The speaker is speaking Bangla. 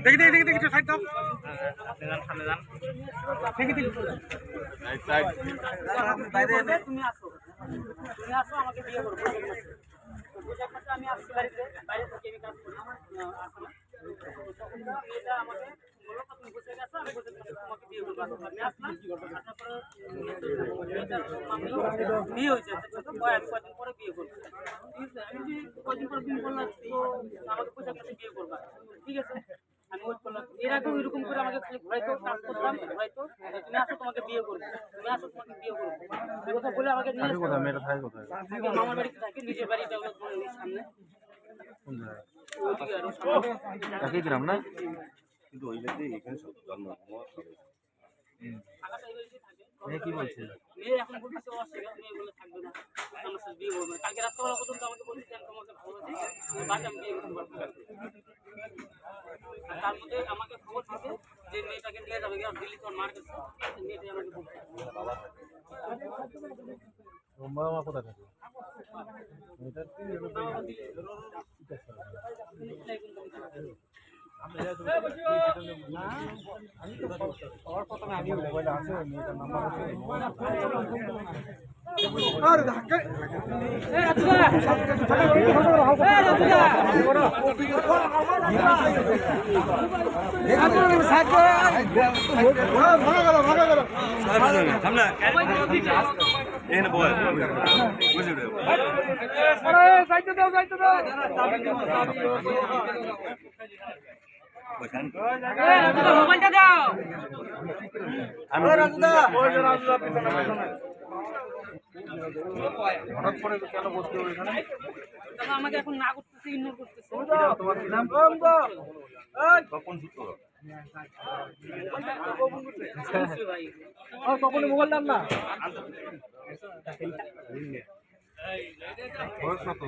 দেখি দেখি দেখি দেখি সাইড দাও সামনে যান দেখি দেখি সাইড বাইরে তুমি আসো আমাকে বিয়ে করবে বুঝে গেছে আমি আসছি বাড়িতে বাইরে থেকে আমি কাজ করি আসলে মেয়েটা আমাকে বললো তুমি বুঝে গেছো আমি বুঝে গেছি তোমাকে বিয়ে করবো আমি আসলাম তারপরে বিয়ে হয়েছে কয়েকদিন পরে বিয়ে করবো ঠিক আছে আমি কয়েকদিন পরে বিয়ে করলাম তো আমাকে বুঝে গেছে বিয়ে করবা ঠিক আছে আমি ওয়েট করলাম এর আগেও এরকম করে আমাকে খালি ঘুরাইতো কাজ করতাম ঘুরাইতো তুমি আসো তোমাকে বিয়ে করবো তুমি আসো তোমাকে বিয়ে করবো এই কথা বলে আমাকে নিয়ে আসতো মেয়েটা থাকে কোথায় মামার বাড়িতে থাকে নিজের বাড়িতে সামনে একই গ্রাম না কিন্তু ওই বাড়িতে এখানে সব জন্ম কি বলছে মেয়ে এখন বলতেছে অস্বীকার মেয়ে বলে থাকবে না আমার সাথে বিয়ে করবে কালকে রাত্রেবেলা পর্যন্ত আমাকে বলতেছে আমি তোমাকে ভালোবাসি বাড়ি আমি বিয়ে করতে পারবো তার মধ্যে আমাকে খবর দিচ্ছে যে মেয়েটাকে নিয়ে যাবে দিল্লি তোর মার কাছে মেয়েটাই আমাকে বলছে বাবা মা কোথায় থাকে মোবাইলটা দাও হঠাৎ করে কেন বসতে হবে এখানে আমাকে এখন না করতেছে ইগনোর করতেছে তোমার কি নাম তপন সূত্র ভাই তপন মোবাইল নাম না বয়স কত